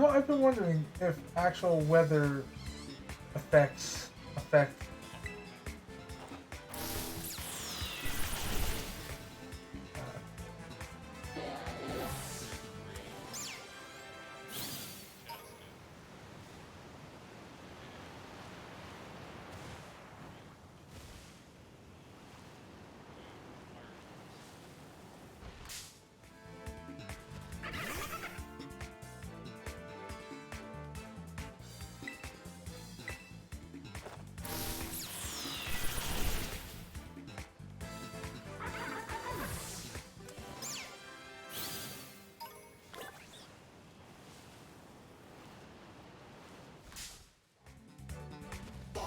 No, I've been wondering if actual weather effects affect. Uh, Chat's good. Fire doors. Use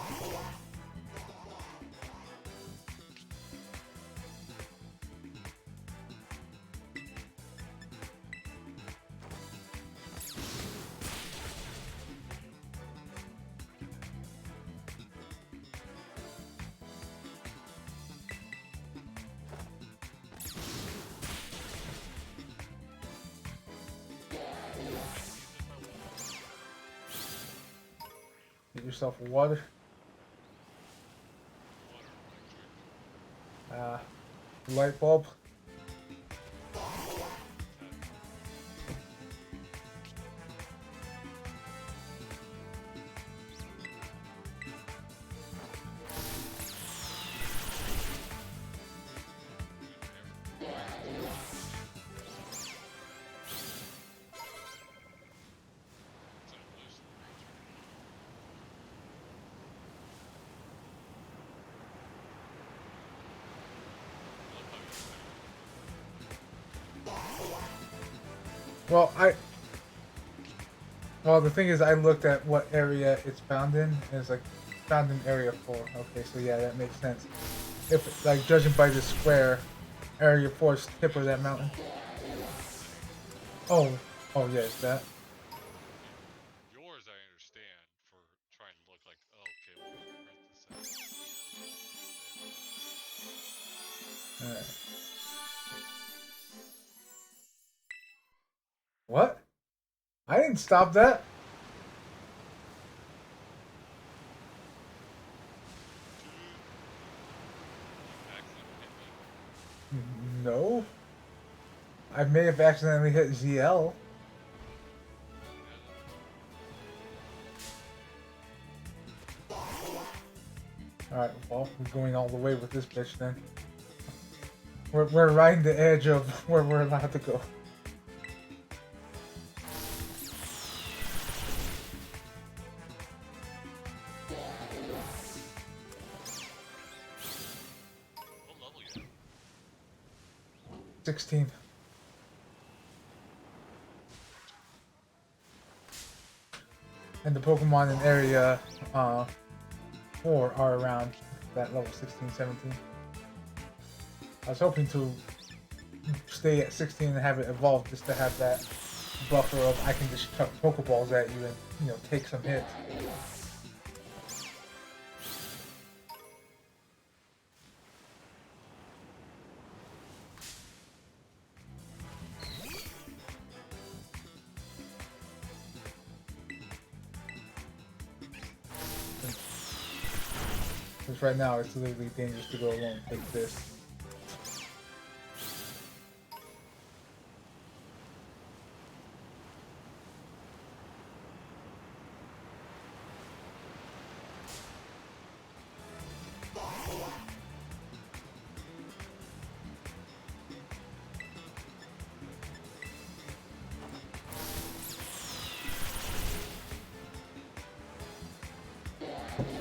my water. get yourself a water. Water electric. Uh, Light bulb. Tap. Good air ventilation. It's an elusive creature. I love how you found it. Well, I well the thing is I looked at what area it's found in, and it's like found in area 4. Okay, so yeah, that makes sense. If like judging by the square, area 4 is tip of that mountain. Same. Oh, oh yeah, it's that. Yeah. Yours, I understand for trying to look like, oh, okay, well, Earth is at here, this is there. All right. What? I didn't stop that. Dude, you accidentally hit me. No, I may have accidentally hit ZL. You hadn't. All right, well, we're going all the way with this bitch then. We're riding the edge of where we're allowed to go. What level you at? 16. And the Pokemon in area 4 are around that level 16, 17. I was hoping to stay at 16 and have it evolve just to have that buffer of I can just chuck Pokeballs at you and take some hits. Because right now it's literally dangerous to go alone. Take this.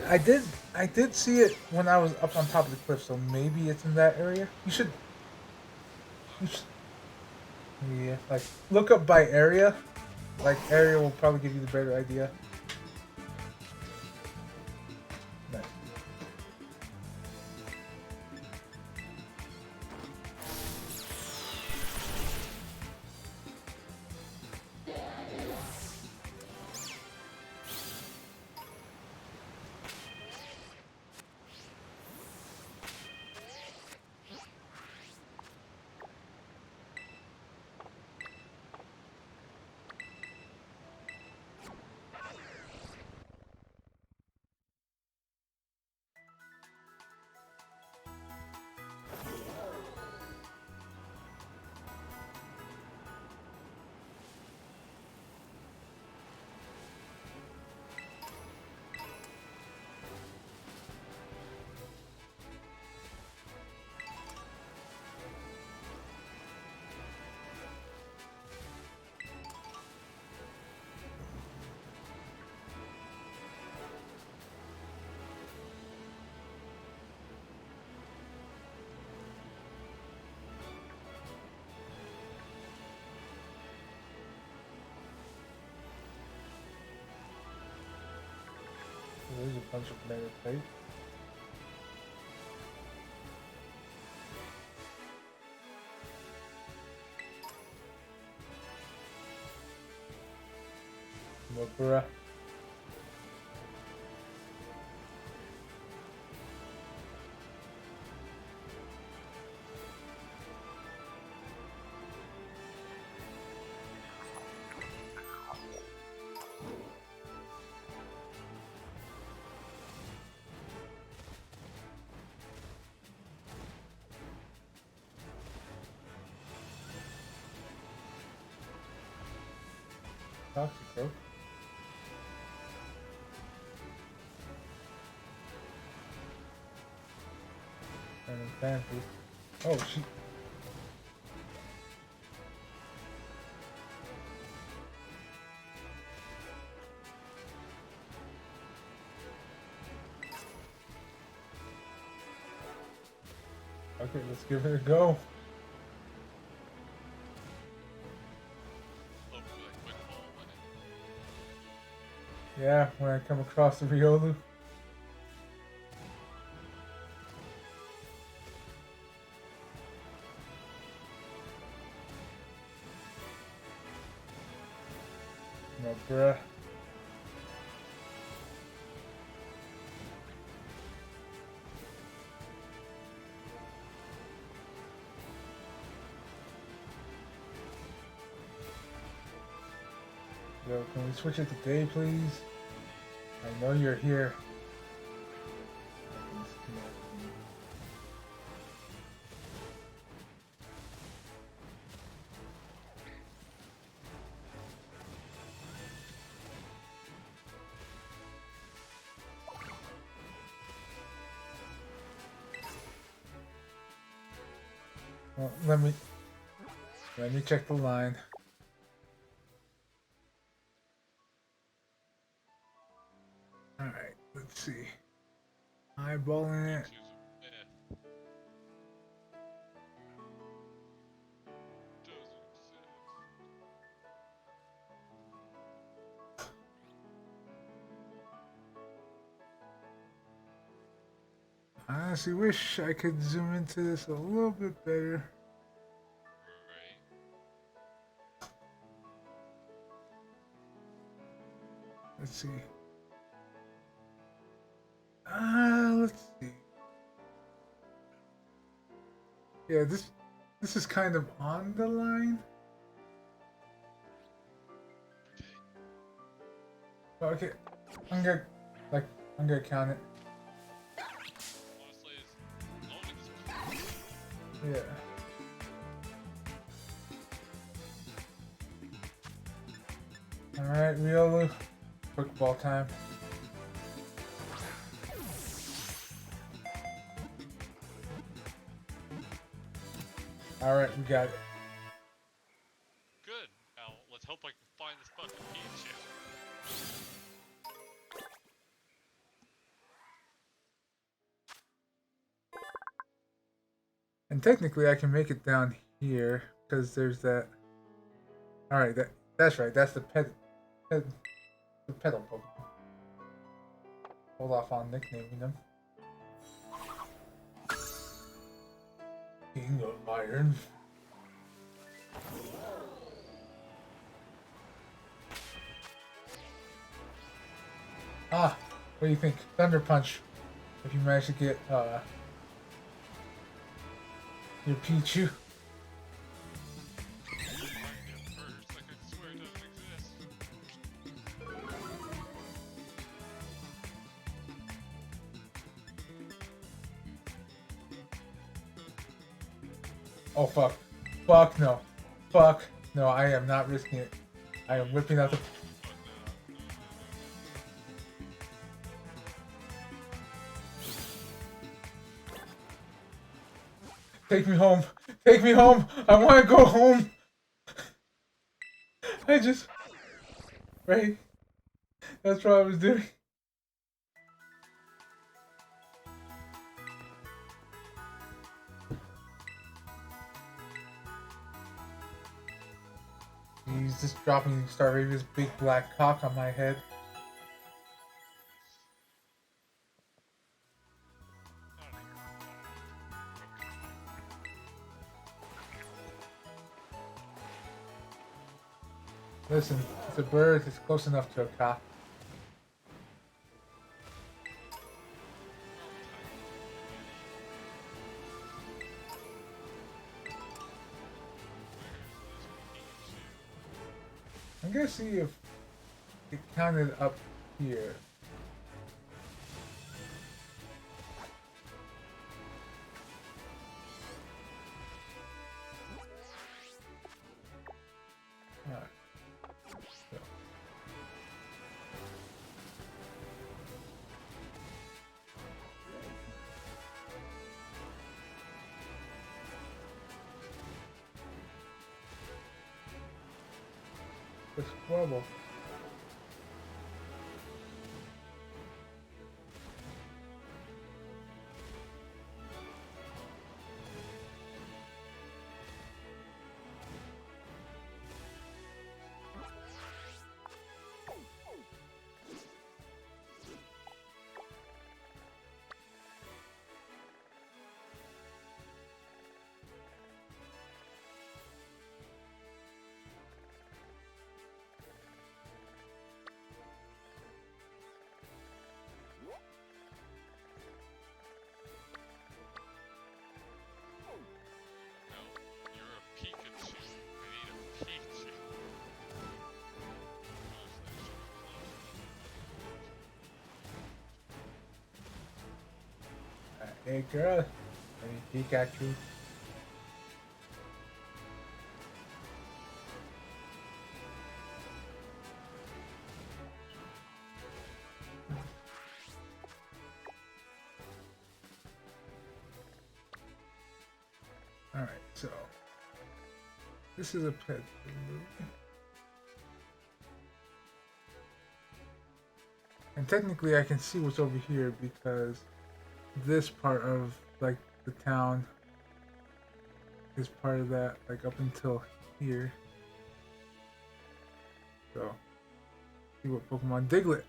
I did I did see it when I was up on top of the cliff, so maybe it's in that area. You should yeah, like look up by area. Like area will probably give you the better idea. Nice. Bunch of metal plate. Mokura. Toxico. And then fancy. Oh shit. Okay, let's give it a go. Hopefully, a quick ball when it. Yeah, when I come across the Riolu. Mokura. Yo, can we switch it to day, please? I know you're here. Well, let me check the line. All right, let's see. Eyeballing it. Choose a myth. Doesn't exist. I honestly wish I could zoom into this a little bit better. Right. Let's see. Let's see. Yeah, this is kind of on the line. Okay, I'm gonna count it. Honestly, as long as it's Yeah. All right, Riolu. Quick ball time. All right, we got it. good. Now, let's hope I can find this fucking Pichu. And technically, I can make it down here because there's that. All right, that's right. That's the the pedal Pokemon. Hold off on nicknaming them. King of Iron. Ah, what do you think? Thunder Punch. If you manage to get your Pichu. Find it first, like I swear it doesn't exist. Oh fuck. Fuck no. Fuck no, I am not risking it. I am whipping out the Take me home. Take me home. I want to go home. I just right. That's what I was doing. He's just dropping Staravia's big black cock on my head. Listen, it's a bird. It's close enough to a cock. I'm gonna see if it counted up here. Alright. So. The squabble. No, you're a Pikachu. I need a Pikachu. Hey girl, I mean Pikachu. Alright, so this is a pet. And technically I can see what's over here because this part of like the town is part of that, like up until here. So see what Pokemon Diglett.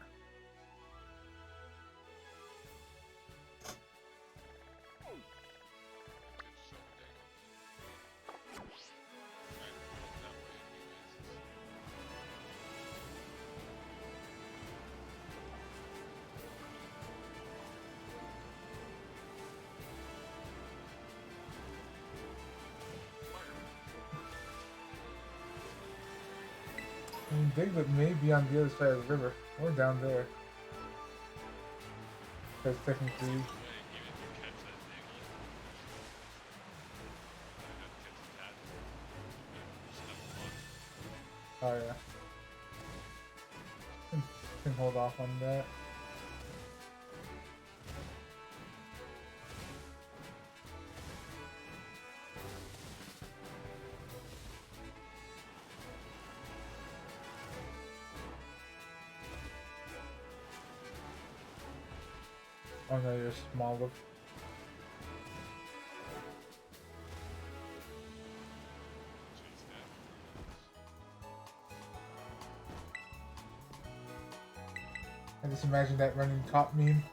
I mean, Diglett may be on the other side of the river or down there. Because technically, oh yeah, can hold off on that. Oh no, you're smaller. I just imagine that running top meme.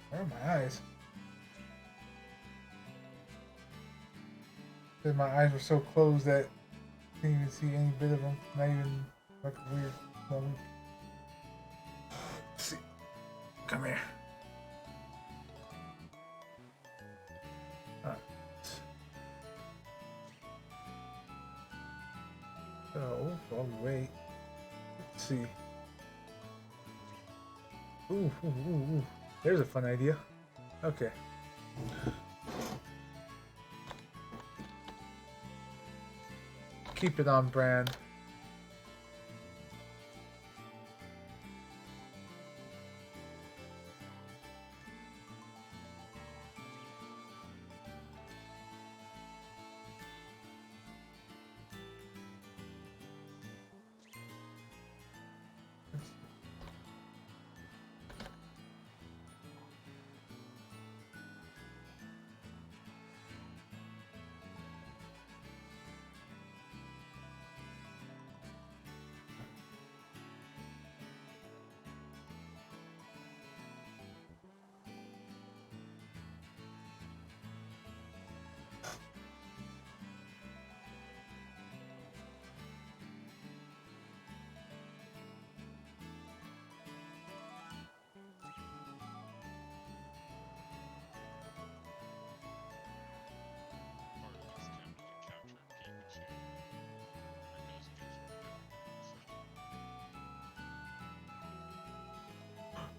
Where are my eyes? Because my eyes were so closed that I didn't even see any bit of them. Not even like a weird moment. Let's see. Come here. Alright. So, while we wait, let's see. Ooh. There's a fun idea. Okay. Keep it on brand.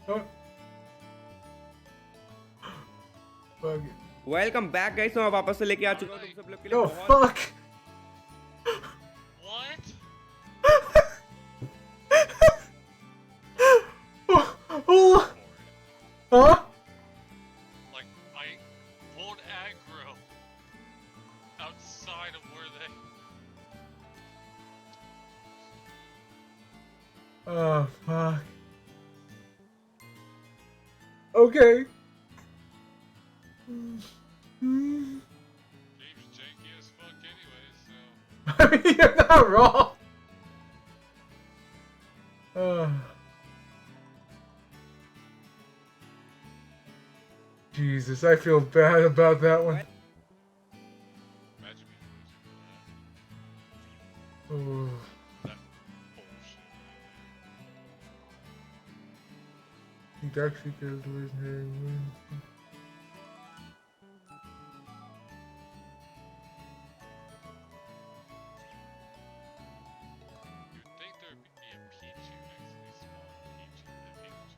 Oh. Fuck it. Welcome back guys, मैं वापस से लेके आ चुका हूं तुम सब लोग के लिए Oh बहुत fuck! What? Oh. Huh? Like, I won't aggro outside of where they. Oh fuck. Okay. Game's janky as fuck anyway, so. I mean, you're not wrong. Jesus, I feel bad about that one. Imagine me losing Oh. that. That bullshit right Dark Seeker is legendary. there. You'd think there'd be a Pichu next to these small Pikachus.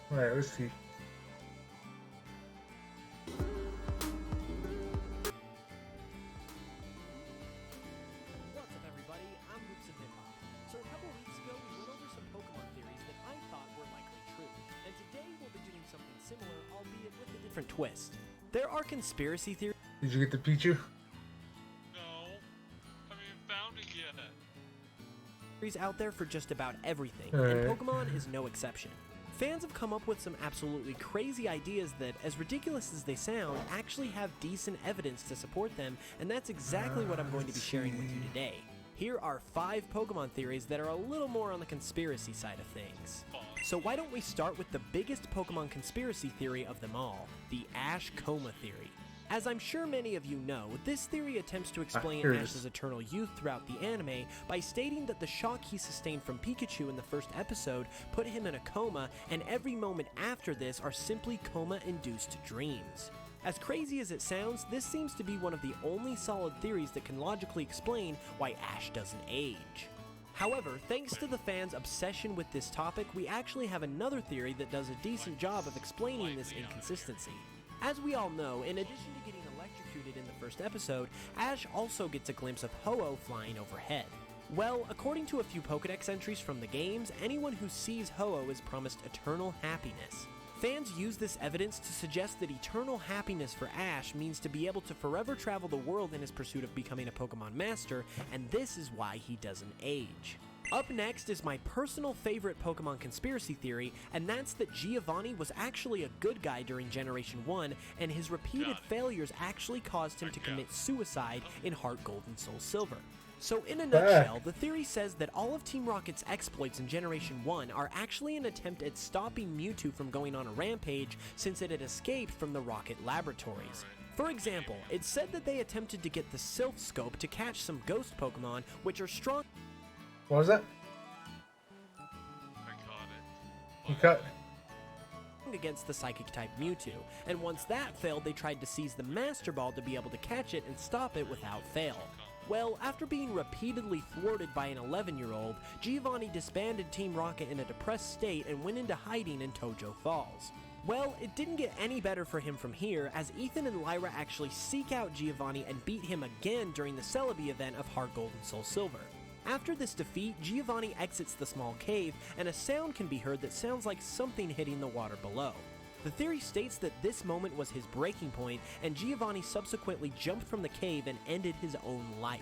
Alright, let's see. What's up, everybody? I'm Hoops of Hip Hop. So a couple weeks ago, we went over some Pokemon theories that I thought were likely true, and today we'll be doing something similar, albeit with a different twist. There are conspiracy theories Did you get the Pichu? No. I haven't even found it yet. out there for just about everything, Alright. and Pokemon is no exception. Fans have come up with some absolutely crazy ideas that, as ridiculous as they sound, actually have decent evidence to support them, and that's exactly what I'm going to be sharing with you today. Here are 5 Pokemon theories that are a little more on the conspiracy side of things. So why don't we start with the biggest Pokemon conspiracy theory of them all, the Ash Coma theory. As I'm sure many of you know, this theory attempts to explain here it is. Ash's eternal youth throughout the anime by stating that the shock he sustained from Pikachu in the first episode put him in a coma, and every moment after this are simply coma-induced dreams. As crazy as it sounds, this seems to be one of the only solid theories that can logically explain why Ash doesn't age. However, thanks to the fans' obsession with this topic, we actually have another theory that does a decent job of explaining this inconsistency. As we all know, in addition to getting electrocuted in the first episode, Ash also gets a glimpse of Ho-Oh flying overhead. Well, according to a few Pokedex entries from the games, anyone who sees Ho-Oh is promised eternal happiness. Fans use this evidence to suggest that eternal happiness for Ash means to be able to forever travel the world in his pursuit of becoming a Pokemon Master, and this is why he doesn't age. Up next is my personal favorite Pokemon conspiracy theory, and that's that Giovanni was actually a good guy during Generation 1, and his repeated failures actually caused him to commit suicide in Heart Gold and Soul Silver. So in a nutshell, the theory says that all of Team Rocket's exploits in Generation 1 are actually an attempt at stopping Mewtwo from going on a rampage since it had escaped from the Rocket laboratories. For example, it's said that they attempted to get the Sylph Scope to catch some ghost Pokemon, which are strong What was that? I caught it. You but cut. against the Psychic-type Mewtwo, and once that failed, they tried to seize the Master Ball to be able to catch it and stop it without fail. Well, after being repeatedly thwarted by an 11-year-old, Giovanni disbanded Team Rocket in a depressed state and went into hiding in Tojo Falls. Well, it didn't get any better for him from here, as Ethan and Lyra actually seek out Giovanni and beat him again during the Celebi event of Heart Gold and Soul Silver. After this defeat, Giovanni exits the small cave, and a sound can be heard that sounds like something hitting the water below. The theory states that this moment was his breaking point, and Giovanni subsequently jumped from the cave and ended his own life.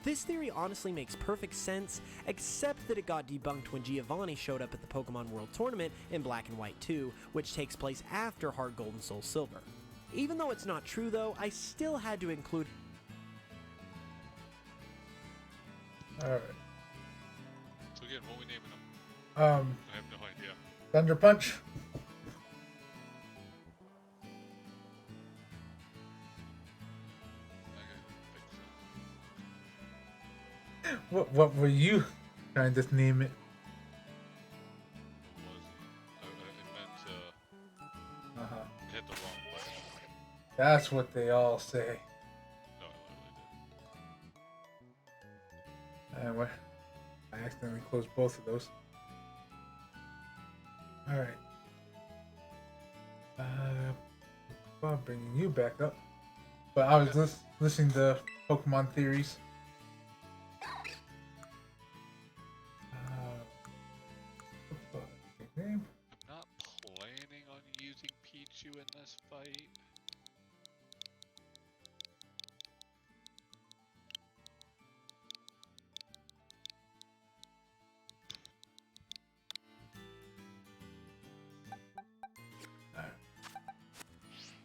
This theory honestly makes perfect sense, except that it got debunked when Giovanni showed up at the Pokemon World Tournament in Black and White 2, which takes place after Heart Gold and Soul Silver. Even though it's not true though, I still had to include. Alright. So again, what we naming them? I have no idea. Thunder Punch. I gotta fix that. What were you trying to name it? It meant Uh-huh. hit the wrong button. That's what they all say. No, I literally did. And what? I accidentally closed both of those. Alright. Well, bringing you back up. But I was listening to Pokemon theories. What the name? I'm not planning on using Pichu in this fight.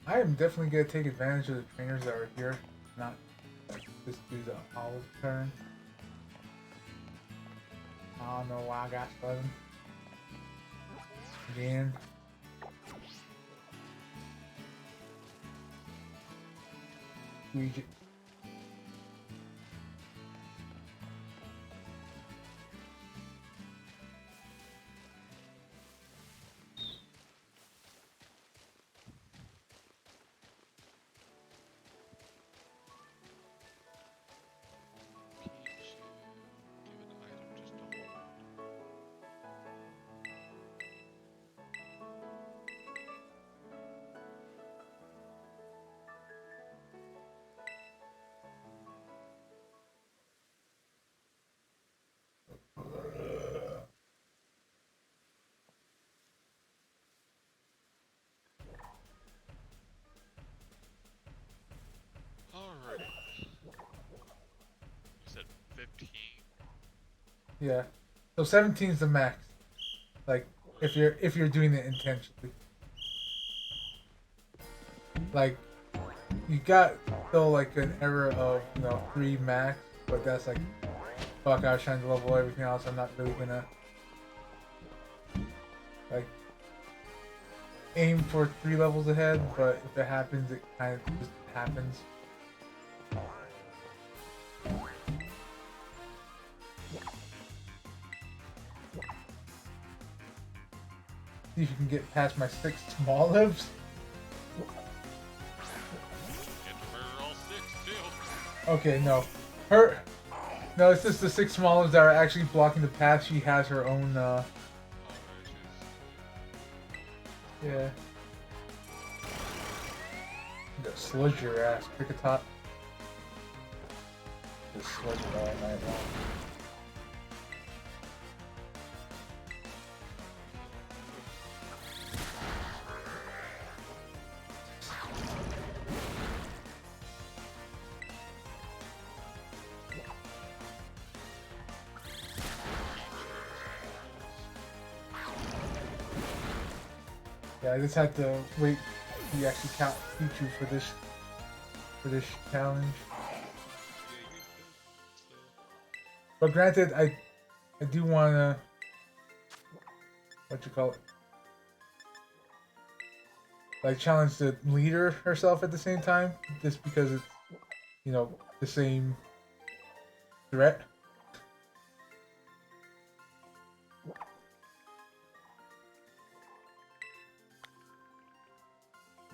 I am definitely gonna take advantage of the trainers that are here, not just do the olive turn. I don't know why I got 7. Again. Ouija. Pichu. Give an item just to hold. Alright. You said 15. Yeah. So 17 is the max. Like if you're doing it intentionally. Like you got still like an error of 3 max, but that's like fuck, I was trying to level everything else. I'm not really gonna like aim for 3 levels ahead, but if it happens, it kind of just happens. See if you can get past my 6 small lives. Get to murder all 6 too. Okay, no. No, it's just the 6 small lives that are actually blocking the path. She has her own, Alright, yeah. Just sludge your ass, Kricketot. Just sludge it all night long. Yeah, I just had to wait to actually count Pichu for this challenge. Yeah, you could. So, But granted, I do wanna what you call it, like challenge the leader herself at the same time, just because it's the same threat.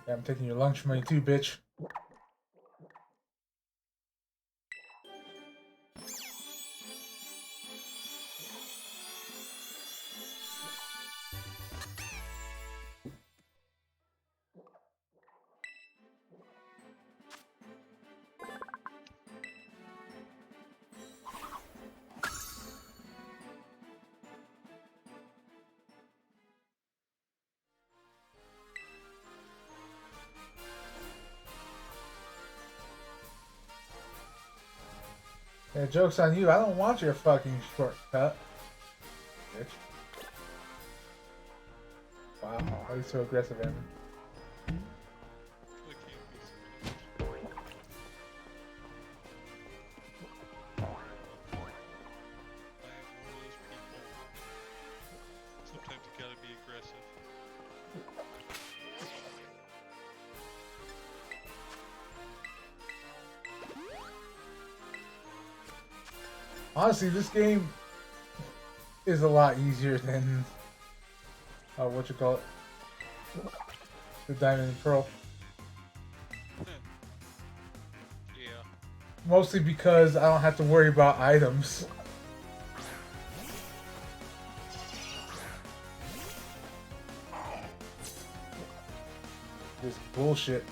Yeah, I'm taking your lunch money too, bitch. Yeah, joke's on you. I don't want your fucking shortcut, bitch. Wow, why are you so aggressive, Evan? I can't be so much. I am one of those people. Sometimes you gotta be aggressive. Honestly, this game is a lot easier than what you call it, the Diamond and Pearl. Yeah. Mostly because I don't have to worry about items. This bullshit.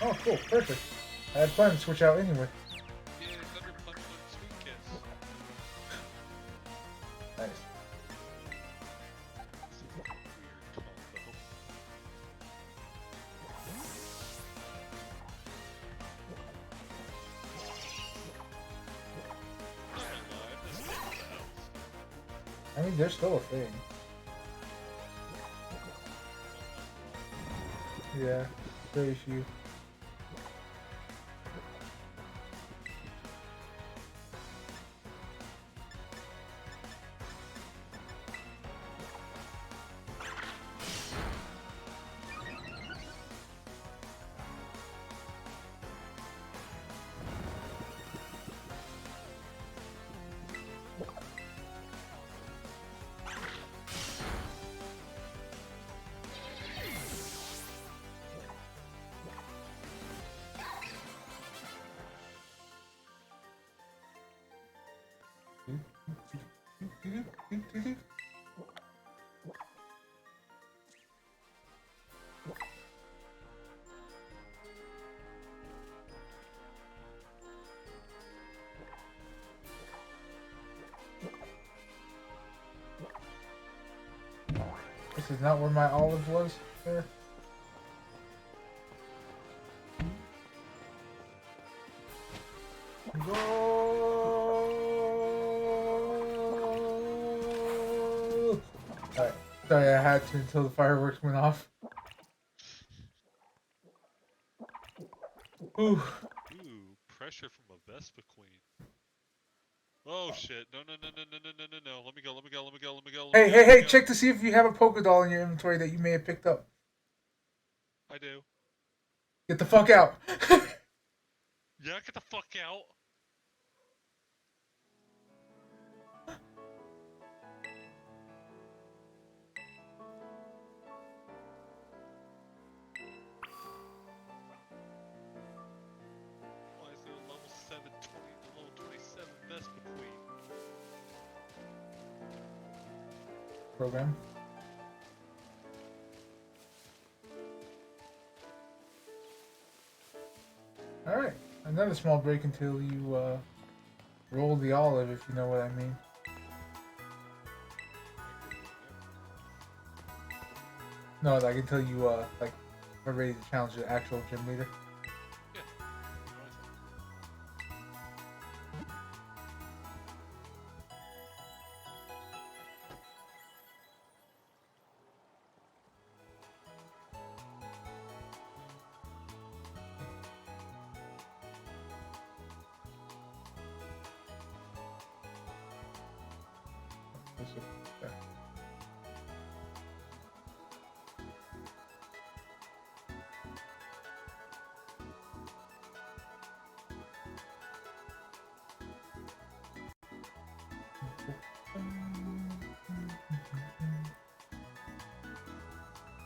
Oh, cool, perfect. I had planned to switch out anyway. Yeah, Thunder Punch and Sweet Kiss. Nice. It's a weird combo. Not gonna lie, I miss getting battles. I mean, they're still a thing. Yeah, very few. This is not where my olive was there. Go! Alright. Sorry, I had to until the fireworks went off. Ooh. Ooh, pressure from a Vespa Queen. Oh shit! No! Let me go! Hey! Check to see if you have a Poké Doll in your inventory that you may have picked up. I do. Get the fuck out! Yeah, get the fuck out! Why is there a level 720 and a level 27 Vespa Queen? Program. Alright, another small break until you roll the olive, if you know what I mean. No, like until you like are ready to challenge the actual gym leader. Yeah. You know what I said? This is- yeah.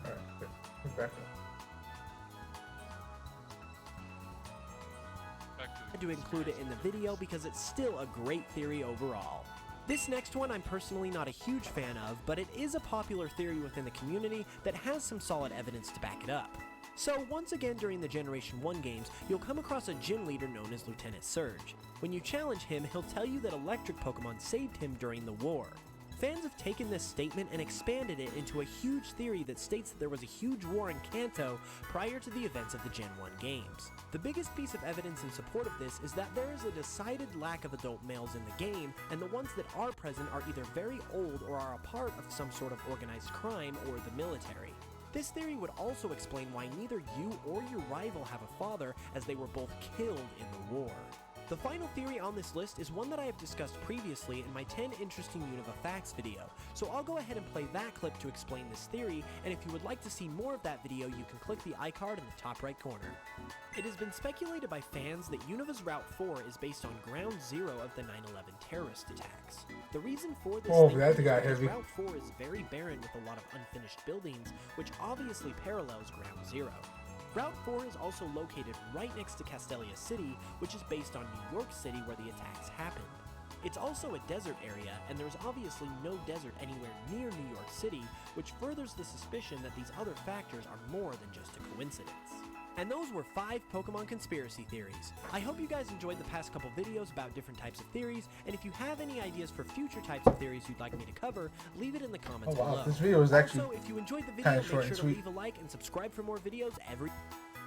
Alright, good. Get back up. Back to Had to include it in the video because it's still a great theory overall. This next one I'm personally not a huge fan of, but it is a popular theory within the community that has some solid evidence to back it up. So once again during the Generation 1 games, you'll come across a gym leader known as Lieutenant Surge. When you challenge him, he'll tell you that electric Pokemon saved him during the war. Fans have taken this statement and expanded it into a huge theory that states that there was a huge war in Kanto prior to the events of the Gen 1 games. The biggest piece of evidence in support of this is that there is a decided lack of adult males in the game, and the ones that are present are either very old or are a part of some sort of organized crime or the military. This theory would also explain why neither you or your rival have a father, as they were both killed in the war. The final theory on this list is one that I have discussed previously in my 10 Interesting Unova Facts video, so I'll go ahead and play that clip to explain this theory, and if you would like to see more of that video, you can click the iCard in the top right corner. It has been speculated by fans that Unova's Route 4 is based on ground zero of the 9/11 terrorist attacks. The reason for this Oh, thinking that is got because heavy. Route 4 is very barren with a lot of unfinished buildings, which obviously parallels ground zero. Route 4 is also located right next to Castelia City, which is based on New York City where the attacks happened. It's also a desert area, and there's obviously no desert anywhere near New York City, which furthers the suspicion that these other factors are more than just a coincidence. And those were 5 Pokemon conspiracy theories. I hope you guys enjoyed the past couple videos about different types of theories, and if you have any ideas for future types of theories you'd like me to cover, leave it in the comments Oh wow, below. this video was actually Also, if you enjoyed the video, kinda make short sure and to sweet. leave a like and subscribe for more videos every...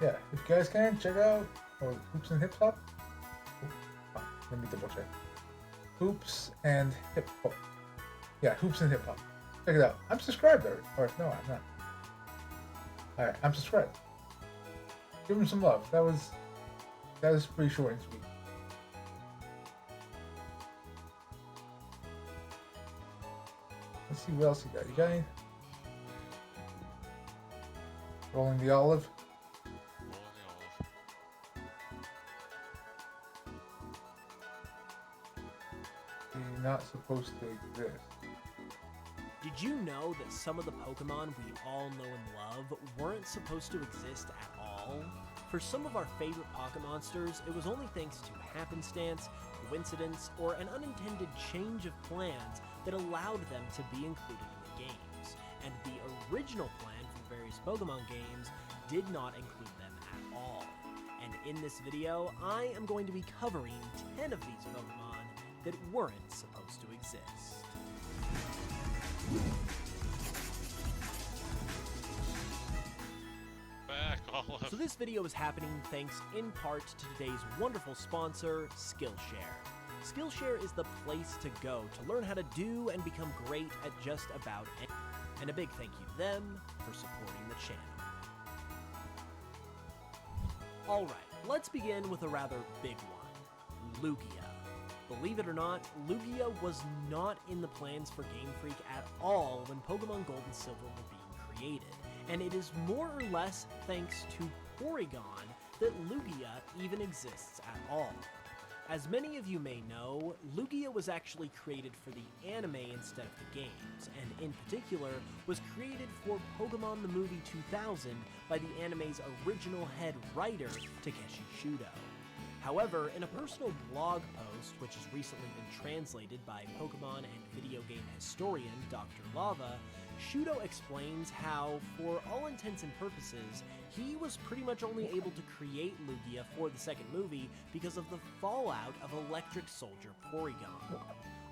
Yeah, if you guys can, check out Hoops and Hip Hop. Oh, let me double check. Hoops and Hip Hop. Yeah, Hoops and Hip Hop. Check it out. I'm subscribed already. Or no, I'm not. Alright, I'm subscribed. Give him some love. That was pretty short and sweet. Let's see what else you got. You got any? Rolling the olive. rolling the olive. You're not supposed to exist. Did you know that some of the Pokemon we all know and love weren't supposed to exist at all? For some of our favorite Pocket Monsters, it was only thanks to happenstance, coincidence, or an unintended change of plans that allowed them to be included in the games. And the original plan for various Pokemon games did not include them at all. And in this video, I am going to be covering 10 of these Pokemon that weren't supposed to exist. Back olive. So this video is happening thanks in part to today's wonderful sponsor, Skillshare. Skillshare is the place to go to learn how to do and become great at just about anything. And a big thank you to them for supporting the channel. Alright, let's begin with a rather big one, Lugia. Believe it or not, Lugia was not in the plans for Game Freak at all when Pokemon Gold and Silver were being created, and it is more or less thanks to Porygon that Lugia even exists at all. As many of you may know, Lugia was actually created for the anime instead of the games, and in particular was created for Pokemon the Movie 2000 by the anime's original head writer, Takeshi Shudo. However, in a personal blog post, which has recently been translated by Pokemon and video game historian Dr. Lava, Shudo explains how, for all intents and purposes, he was pretty much only able to create Lugia for the second movie because of the fallout of Electric Soldier Porygon.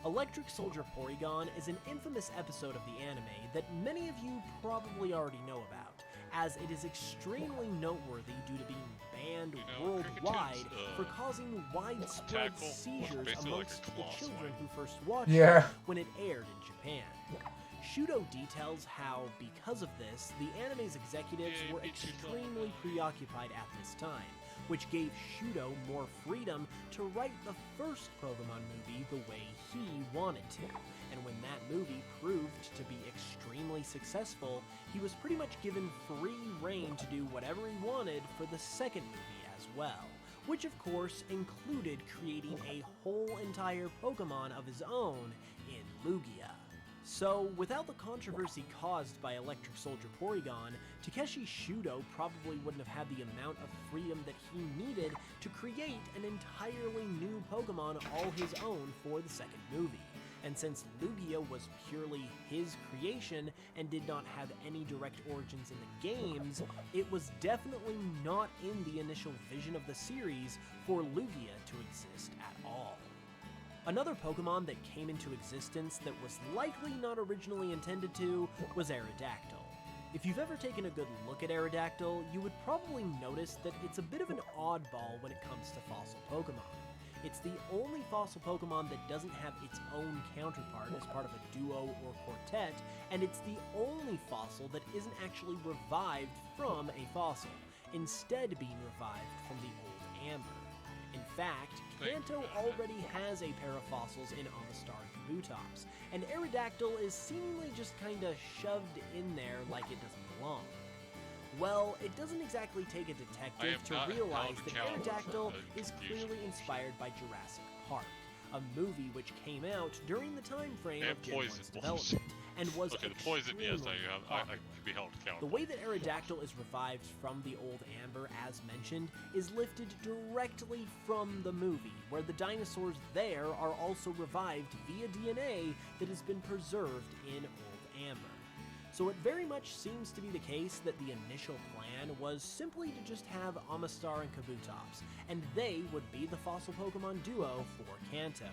Electric Soldier Porygon is an infamous episode of the anime that many of you probably already know about, as it is extremely noteworthy due to being banned You know, worldwide Cricket's, for causing widespread tackle was seizures basically like a amongst the claw children swipe. who first watched Yeah. it when it aired in Japan. Shudo details how, because of this, the anime's executives Yeah, were it beats you so extremely preoccupied at this time, which gave Shudo more freedom to write the first Pokemon movie the way he wanted to. And when that movie proved to be extremely successful, he was pretty much given free reign to do whatever he wanted for the second movie as well, which of course included creating a whole entire Pokemon of his own in Lugia. So, without the controversy caused by Electric Soldier Porygon, Takeshi Shudo probably wouldn't have had the amount of freedom that he needed to create an entirely new Pokemon all his own for the second movie. And since Lugia was purely his creation and did not have any direct origins in the games, it was definitely not in the initial vision of the series for Lugia to exist at all. Another Pokemon that came into existence that was likely not originally intended to was Aerodactyl. If you've ever taken a good look at Aerodactyl, you would probably notice that it's a bit of an oddball when it comes to fossil Pokemon. It's the only fossil Pokemon that doesn't have its own counterpart as part of a duo or quartet, and it's the only fossil that isn't actually revived from a fossil, instead being revived from the old Amber. In fact, Kanto already has a pair of fossils in Amistar and Kabutops, and Aerodactyl is seemingly just kinda shoved in there like it doesn't belong. Well, it doesn't exactly take a detective to realize that Aerodactyl is clearly inspired by Jurassic Park, a movie which came out during the time frame of Gen 1's development, and was Okay, the poison, yes, extremely I popular. could be held The accountable. way that Aerodactyl is revived from the old Amber, as mentioned, is lifted directly from the movie, where the dinosaurs there are also revived via DNA that has been preserved in old Amber. So it very much seems to be the case that the initial plan was simply to just have Amistar and Kabutops, and they would be the fossil Pokemon duo for Kanto.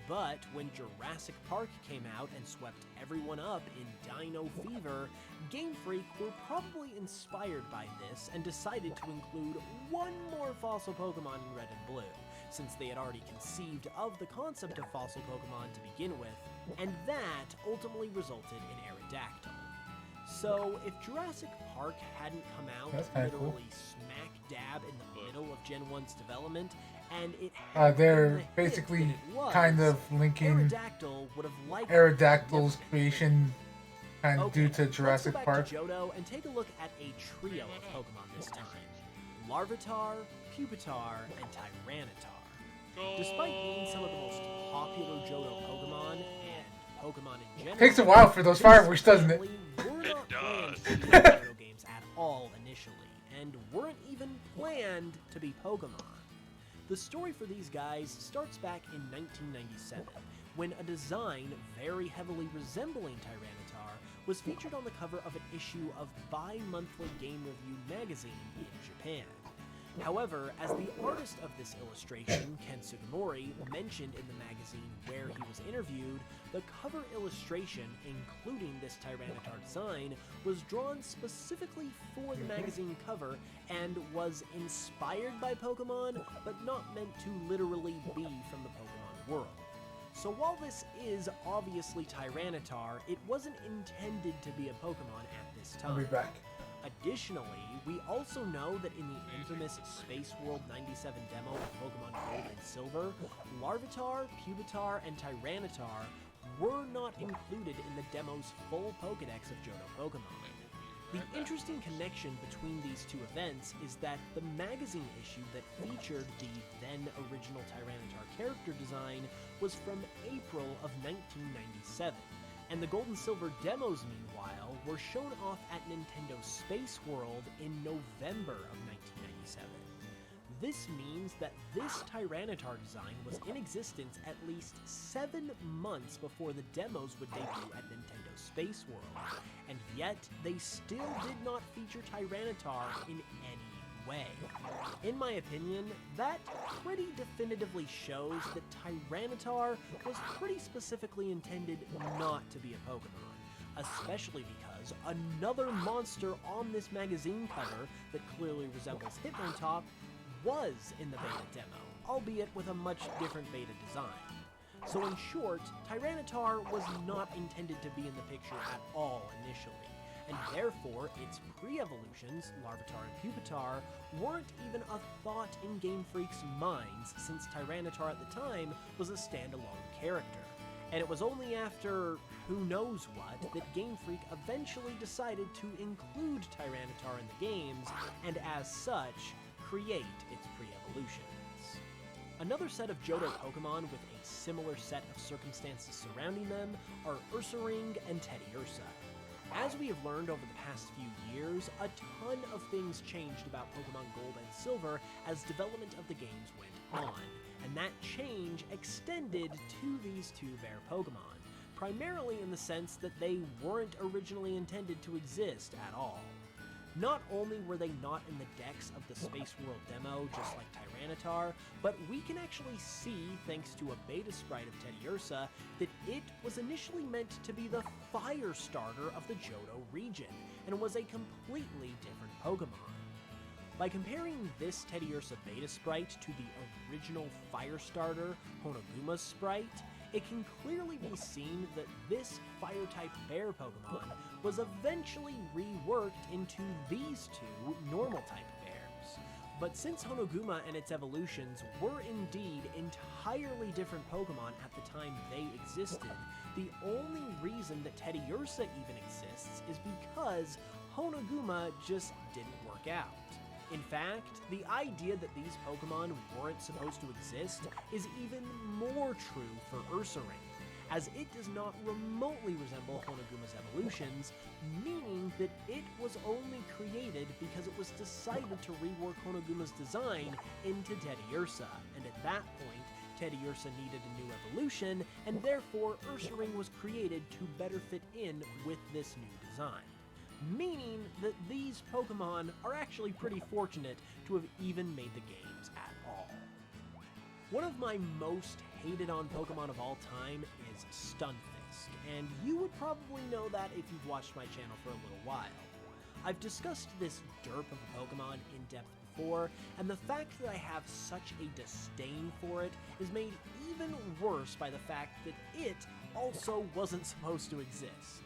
But when Jurassic Park came out and swept everyone up in Dino Fever, Game Freak were probably inspired by this and decided to include one more fossil Pokemon in Red and Blue, since they had already conceived of the concept of fossil Pokemon to begin with, and that ultimately resulted in Aerodactyl. So, if Jurassic Park hadn't come out That's kinda cool. literally smack dab in the middle of Gen 1's development, and it They're been the hit basically that it was, kind of linking Aerodactyl would have liked Aerodactyl's creation kind of due to let's Jurassic go back Park. to Johto and take a look at a trio of Pokemon this time: Larvitar, Pupitar, and Tyranitar. Despite being some of the most popular Johto Pokemon and Pokemon in general, Takes a while for those fireworks, doesn't it? were It not planned does. to be Johto games at all initially, and weren't even planned to be Pokemon. The story for these guys starts back in 1997, when a design very heavily resembling Tyranitar was featured on the cover of an issue of bi-monthly Game Review magazine in Japan. However, as the artist of this illustration, Ken Sugimori, mentioned in the magazine where he was interviewed, the cover illustration, including this Tyranitar design, was drawn specifically for the magazine cover and was inspired by Pokemon, but not meant to literally be from the Pokemon world. So while this is obviously Tyranitar, it wasn't intended to be a Pokemon at this I'll be time. back. Additionally, we also know that in the infamous Space World 97 demo of Pokemon Gold and Silver, Larvitar, Pupitar, and Tyranitar were not included in the demo's full Pokedex of Johto Pokemon. The interesting connection between these two events is that the magazine issue that featured the then original Tyranitar character design was from April of 1997. And the Gold and Silver demos, meanwhile, were shown off at Nintendo Space World in November of 1997. This means that this Tyranitar design was in existence at least 7 months before the demos would debut at Nintendo Space World, and yet they still did not feature Tyranitar in any way. In my opinion, that pretty definitively shows that Tyranitar was pretty specifically intended not to be a Pokemon, especially because another monster on this magazine cover that clearly resembles Hitmontop was in the beta demo, albeit with a much different beta design. So in short, Tyranitar was not intended to be in the picture at all initially, and therefore its pre-evolutions, Larvitar and Pupitar, weren't even a thought in Game Freak's minds since Tyranitar at the time was a standalone character. And it was only after who knows what that Game Freak eventually decided to include Tyranitar in the games, and as such, create its pre-evolutions. Another set of Johto Pokemon with a similar set of circumstances surrounding them are Ursaring and Teddiursa. As we have learned over the past few years, a ton of things changed about Pokemon Gold and Silver as development of the games went on, and that change extended to these two rare Pokemon, primarily in the sense that they weren't originally intended to exist at all. Not only were they not in the decks of the Space World demo, just like Tyranitar, but we can actually see, thanks to a beta sprite of Teddiursa, that it was initially meant to be the fire starter of the Johto region, and was a completely different Pokemon. By comparing this Teddiursa beta sprite to the original fire starter Honoguma sprite, it can clearly be seen that this fire-type bear Pokemon was eventually reworked into these two normal-type bears. But since Honoguma and its evolutions were indeed entirely different Pokemon at the time they existed, the only reason that Teddiursa even exists is because Honoguma just didn't work out. In fact, the idea that these Pokemon weren't supposed to exist is even more true for Ursaring, as it does not remotely resemble Honoguma's evolutions, meaning that it was only created because it was decided to rework Honoguma's design into Teddiursa, and at that point, Teddiursa needed a new evolution, and therefore Ursaring was created to better fit in with this new design. Meaning that these Pokemon are actually pretty fortunate to have even made the games at all. One of my most hated on Pokemon of all time is Stunfisk, and you would probably know that if you've watched my channel for a little while. I've discussed this derp of a Pokemon in depth before, and the fact that I have such a disdain for it is made even worse by the fact that it also wasn't supposed to exist.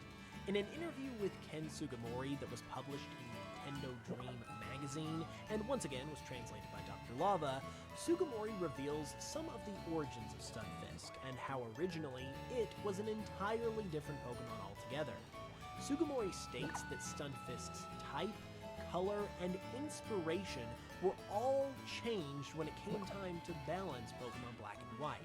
In an interview with Ken Sugimori that was published in Nintendo Dream magazine, and once again was translated by Dr. Lava, Sugimori reveals some of the origins of Stunfisk, and how originally it was an entirely different Pokemon altogether. Sugimori states that Stunfisk's type, color, and inspiration were all changed when it came time to balance Pokemon Black and White,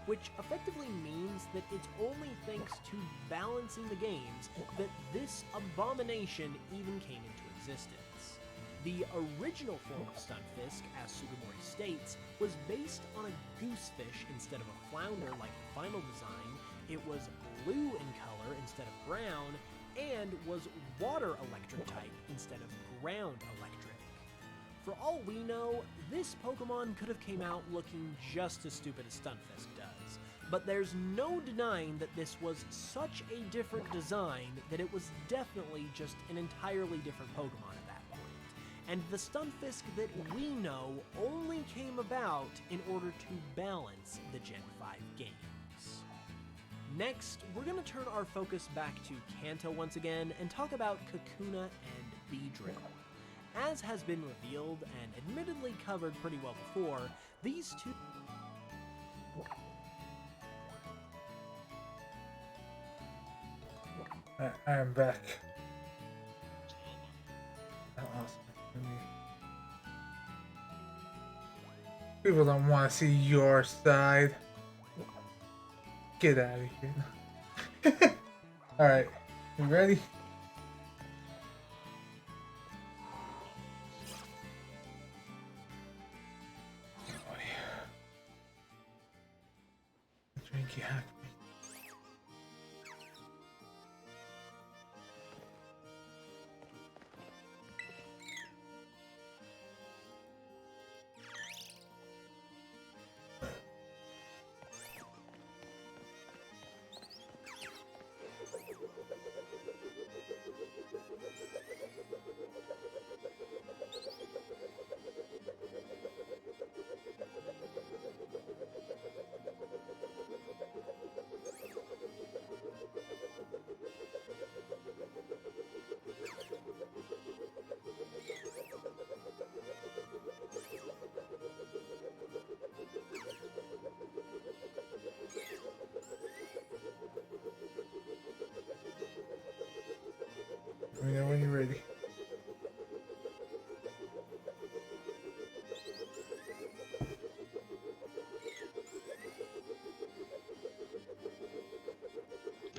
which effectively means that it's only thanks to balancing the games that this abomination even came into existence. The original form of Stunfisk, as Sugimori states, was based on a goosefish instead of a flounder like the final design, it was blue in color instead of brown, and was water electric type instead of ground electric. For all we know, this Pokemon could have came out looking just as stupid as Stunfisk does, but there's no denying that this was such a different design that it was definitely just an entirely different Pokemon at that point. And the Stunfisk that we know only came about in order to balance the Gen 5 games. Next, we're going to turn our focus back to Kanto once again and talk about Kakuna and Beedrill. As has been revealed and admittedly covered pretty well before, these two... I am back. Oh, awesome. People don't want to see your side. Get out of here. Alright, you ready? Drink you have me. me know when you're ready. Think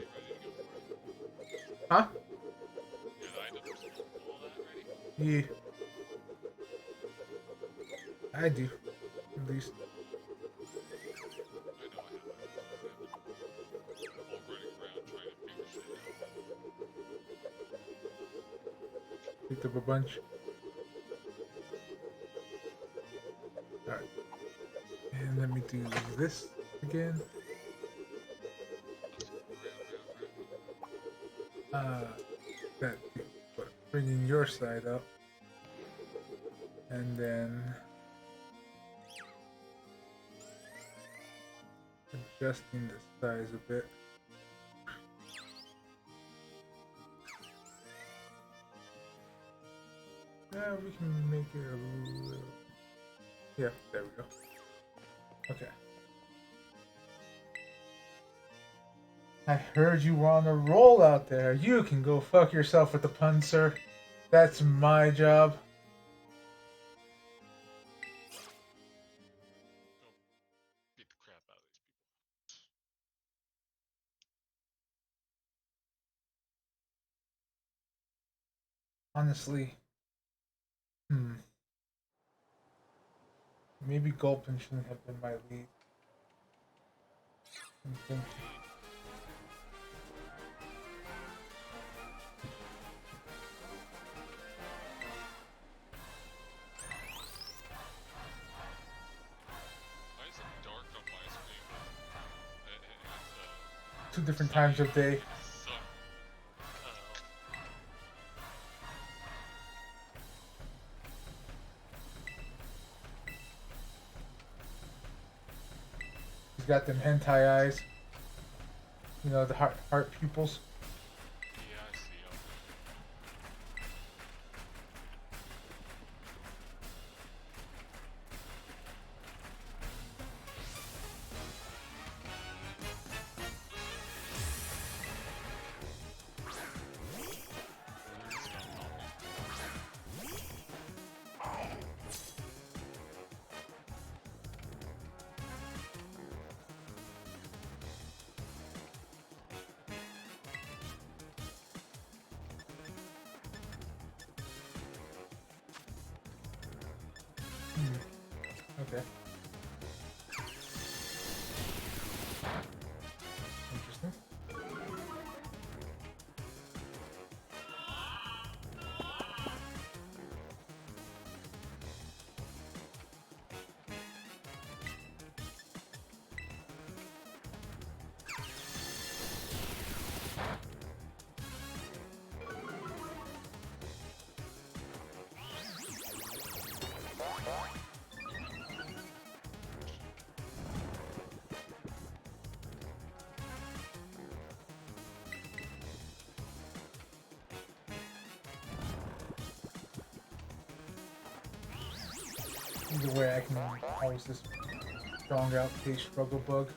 ready to go for it? Huh? You got items and all that ready? Yeah. I do. At least. I know I have items. I'm all running around trying to figure shit out. Picked up a bunch. Alright. And let me do this again. That bringing your side up. And then adjusting the size a bit. Yeah, we can make it a little... Yeah, there we go. Okay. I heard you were on a roll out there. You can go fuck yourself with the pun, sir. That's my job. Beat the crap out of these people. Honestly. Maybe Gulpin shouldn't have been my lead. I'm thinking. Why is it dark on my screen? And, Two different times of day. sun. He's got them hentai eyes. You know, the heart pupils. Yeah, I see 'em. Okay. Interesting. Either way, I can always just strong out case struggle bug.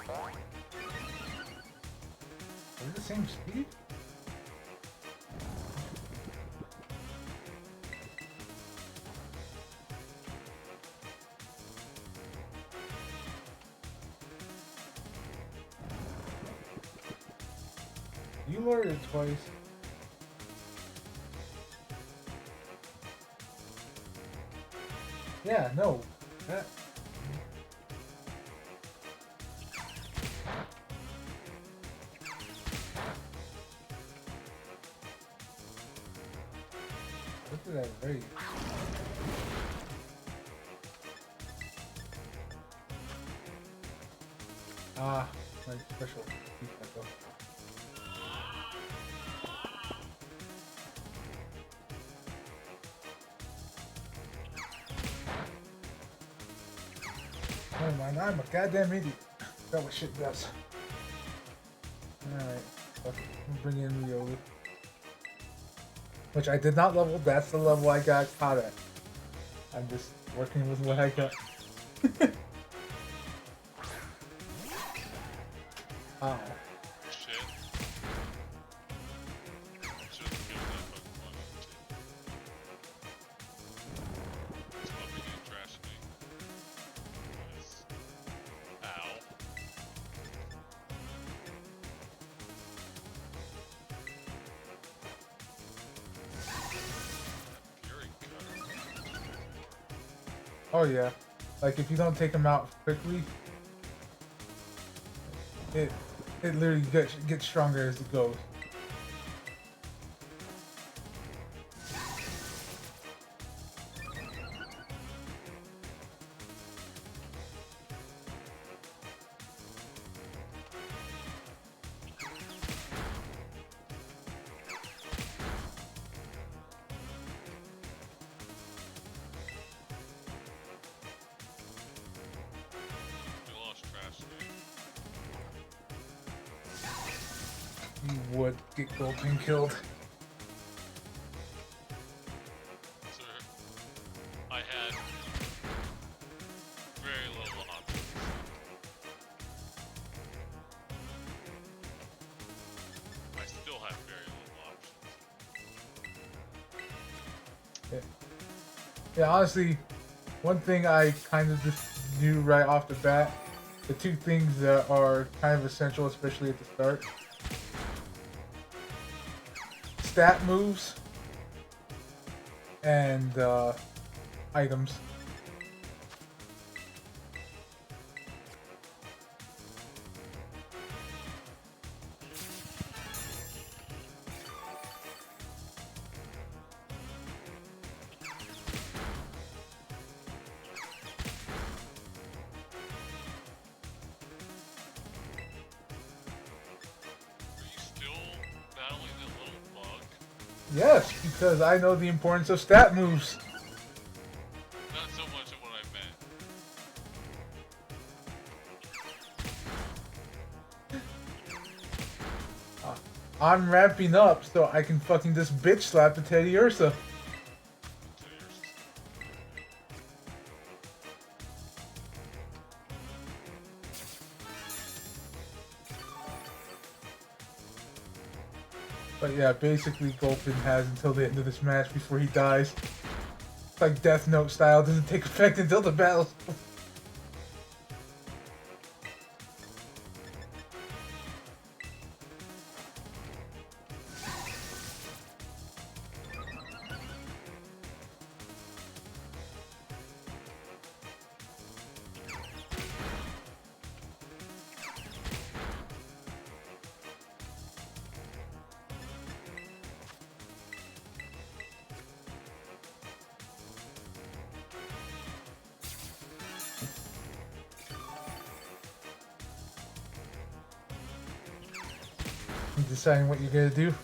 Are we the same speed? You lowered it twice. Yeah, no. That... What did I rate? Ah, my special defense. Never mind, I'm a goddamn idiot. That's what shit does. Alright, bring in Riolu. Which I did not level, that's the level I got caught at. I'm just working with what I got. Ow. Shit. Oh yeah, like if you don't take them out quickly, it literally gets stronger as it goes. We lost trash today. You would get Gulpin killed. Sir, I had very little options. I still have very little options. Yeah, honestly, one thing I kind of just knew right off the bat, the two things that are kind of essential, especially at the start: stat moves and items. Are you still battling that little bug? Yes, because I know the importance of stat moves. Not so much of what I meant. I'm ramping up so I can fucking just bitch slap the Teddy Ursa. So you're But yeah, basically Gulpin has until the end of this match before he dies. It's like Death Note style, doesn't take effect until the battle. You deciding what you're gonna do? I'm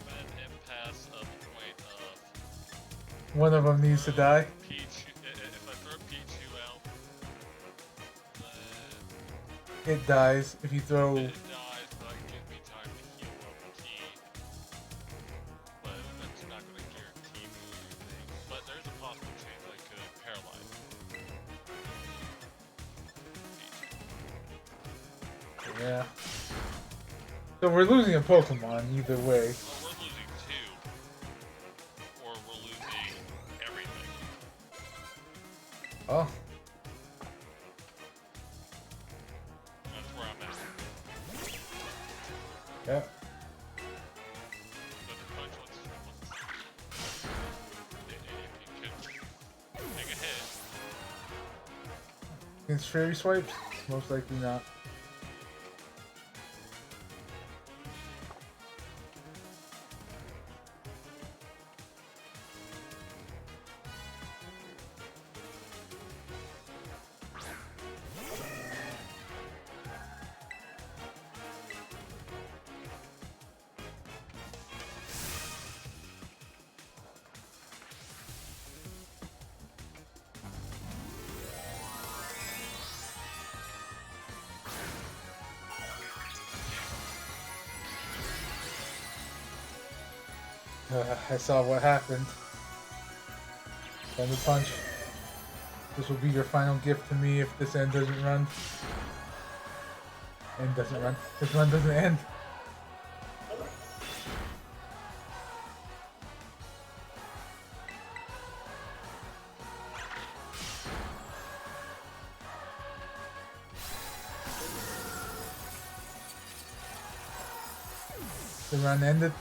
at an impasse of the point of One of them needs to die. Pichu. If I throw Pichu out, then It dies. If you throw... it dies, but it gives me time to heal up T. But that's not going to guarantee me anything. But there's a possible chance I could paralyze Pichu. Yeah. So we're losing a Pokemon either way. Well, we're losing two, or we're losing everything. Oh. That's where I'm at. Yeah. But the punch if you could take a hit. Against Fairy Swipes? Most likely not. I saw what happened. Thunder Punch. This will be your final gift to me if this end doesn't run. End doesn't run. This run doesn't end. The run ended.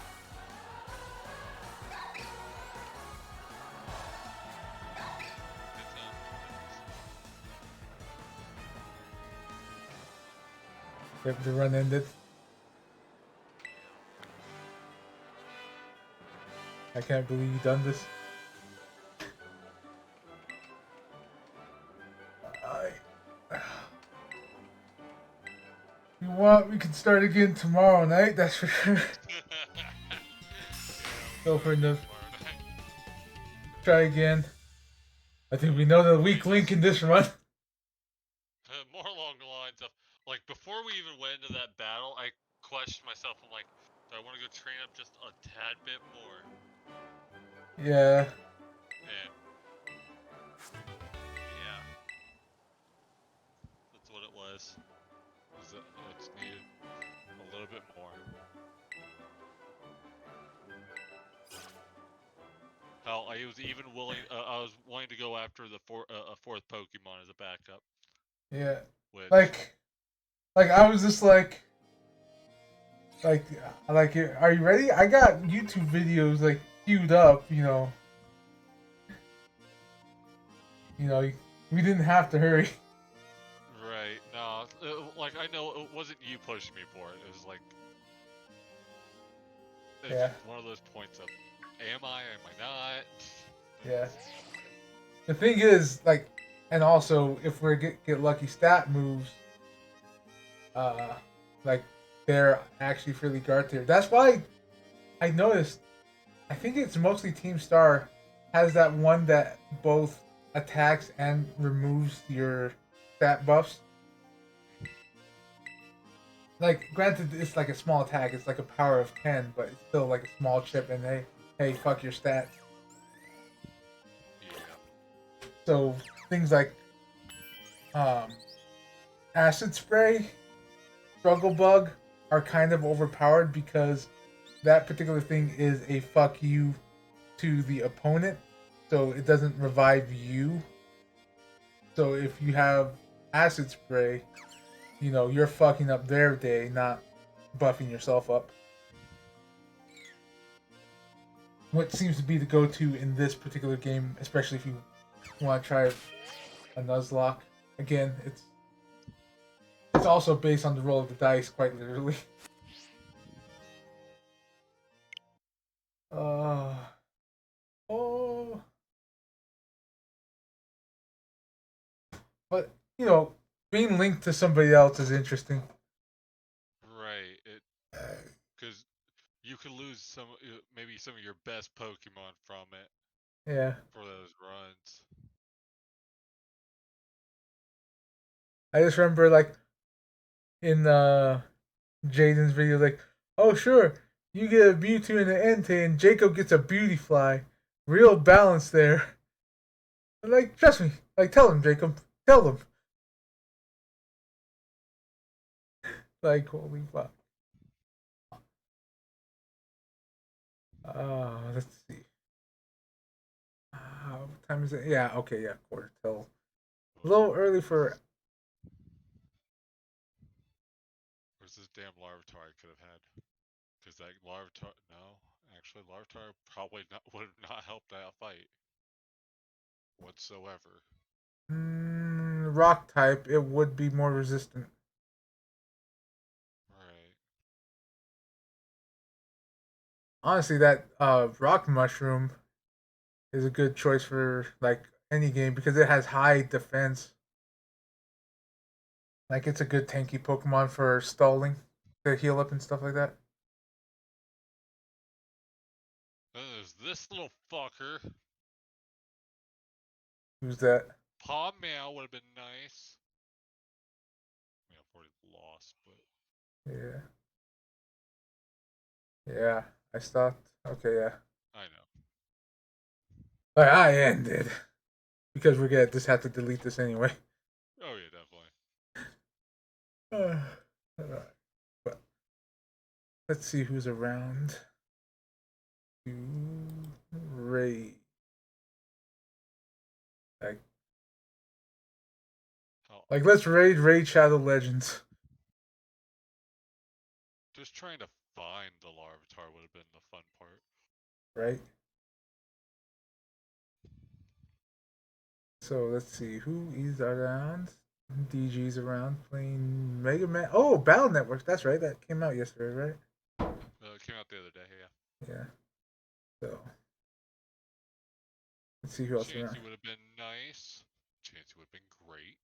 If the run ended. I can't believe you done this. You want, we can start again tomorrow night, that's for sure. Go for the try again. I think we know the weak link in this run. More along the lines of, like, before we even went into that battle, I questioned myself. I'm like, do I want to go train up just a tad bit more? Yeah. And yeah, that's what it was. It's needed a little bit more. Hell, I was even willing. I was wanting to go after the a fourth Pokemon as a backup. Yeah. Which, Like I was just like, are you ready? I got YouTube videos like queued up, we didn't have to hurry. right? No, like I know it wasn't you pushing me for it. It was like, it's Yeah. one of those points of, am I? Am I not? Yeah. The thing is, like, and also if we get lucky stat moves, like they're actually fairly guard tier. That's why I noticed. I think it's mostly Team Star has that one that both attacks and removes your stat buffs. Like, granted, it's like a small attack. It's like a power of 10, but it's still like a small chip. And hey, fuck your stats. Yeah. So things like acid spray, struggle bug are kind of overpowered because that particular thing is a fuck you to the opponent, so it doesn't revive you. So if you have acid spray, you're fucking up their day, not buffing yourself up. What seems to be the go-to in this particular game, especially if you want to try a Nuzlocke. Again, it's also based on the roll of the dice, quite literally. Oh, but being linked to somebody else is interesting. Right. Because you could lose maybe some of your best Pokemon from it. Yeah, For those runs. I just remember like in Jaden's video, like, oh sure, you get a Mewtwo and an Entei, and Jacob gets a Beautyfly. Real balance there. Like, trust me. Like, tell him, Jacob. Tell him. Like, holy fuck. Let's see. What time is it? Yeah, okay, yeah, quarter till. A little early for. Where's this damn Larvitar I could have had? Because that Larvitar, no, actually Larvitar probably would have not helped that fight whatsoever. Rock type, it would be more resistant. Right. Honestly, that rock mushroom is a good choice for like any game because it has high defense. Like it's a good tanky Pokemon for stalling to heal up and stuff like that. Then there's this little fucker. Who's that? Palm Mail would have been nice. I mean, I've already lost, but. Yeah. Yeah. I stopped. Okay, yeah. I know. Like, I ended. Because we're gonna just have to delete this anyway. Oh, yeah, definitely. Alright. But let's see who's around. Raid. Like, Hell, let's raid Shadow Legends. just trying to find the Larvitar would have been the fun part. Right? So let's see who is around. DG's around playing Mega Man. Oh, Battle Network. That's right. That came out yesterday, right? It came out the other day, yeah. Yeah. So let's see who else around. Chansey would have been nice. Chansey would have been great.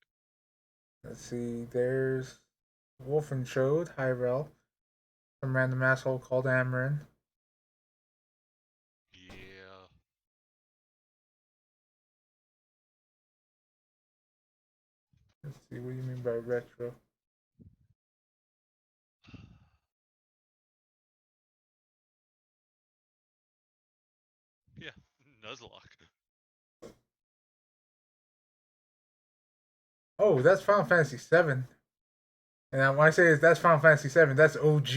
Let's see. There's Wolf and Chode, Hyrel, some random asshole called Amarin. Yeah. Let's see. What do you mean by retro? Yeah, Nuzlocke. Oh, that's Final Fantasy VII. And when I say that's Final Fantasy VII, that's OG.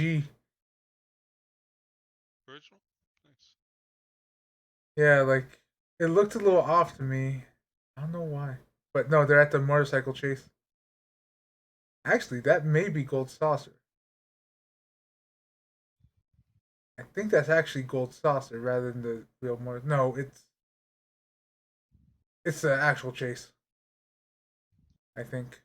Original? Nice. Yeah, like it looked a little off to me. I don't know why, but no, they're at the motorcycle chase. Actually, that may be Gold Saucer. I think that's actually Gold Saucer rather than the real motor. No, it's the actual chase. I think.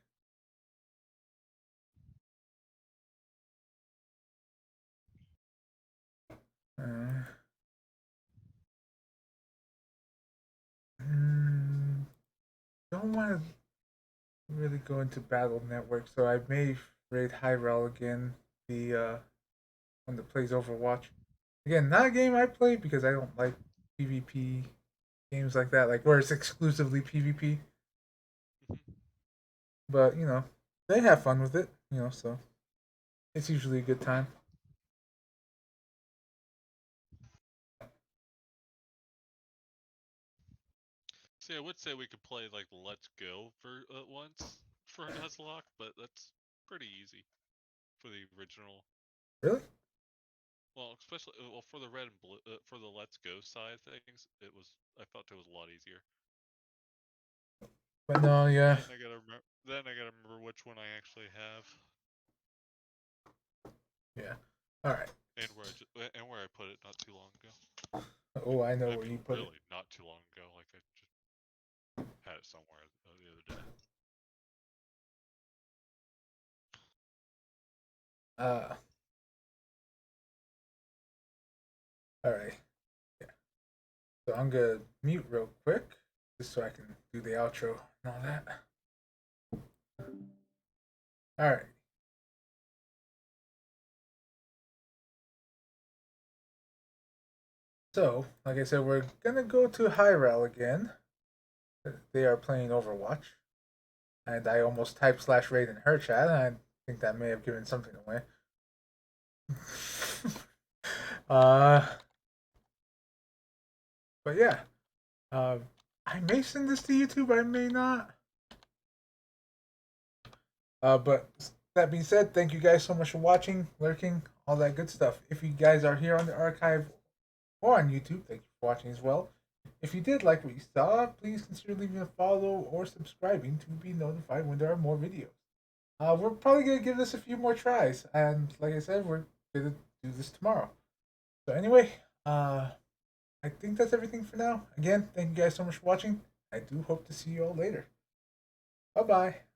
Uh, mm, don't want to really go into Battle Network, so I may raid Hyrel again. The one that plays Overwatch. Again, not a game I play because I don't like PvP games like that, like where it's exclusively PvP. But they have fun with it. So it's usually a good time. See, I would say we could play like Let's Go for once for Nuzlocke, but that's pretty easy for the original. Really? Well, especially for the red and blue, for the Let's Go side of things, I felt it was a lot easier. But no, yeah. Then I gotta remember which one I actually have. Yeah. All right. And where I put it not too long ago. Oh, I know where you put really, not too long ago. Like I just had it somewhere the other day. All right. Yeah. So I'm gonna mute real quick just so I can do the outro and all that. All right. So, like I said, we're gonna go to Hyrel again. They are playing Overwatch, and I almost typed /raid in her chat. And I think that may have given something away. But yeah, I may send this to YouTube. I may not. But that being said, thank you guys so much for watching, lurking, all that good stuff. If you guys are here on the archive or on YouTube, thank you for watching as well. If you did like what you saw, please consider leaving a follow or subscribing to be notified when there are more videos. We're probably going to give this a few more tries, and like I said, we're going to do this tomorrow. So anyway, I think that's everything for now. Again, thank you guys so much for watching. I do hope to see you all later. Bye-bye.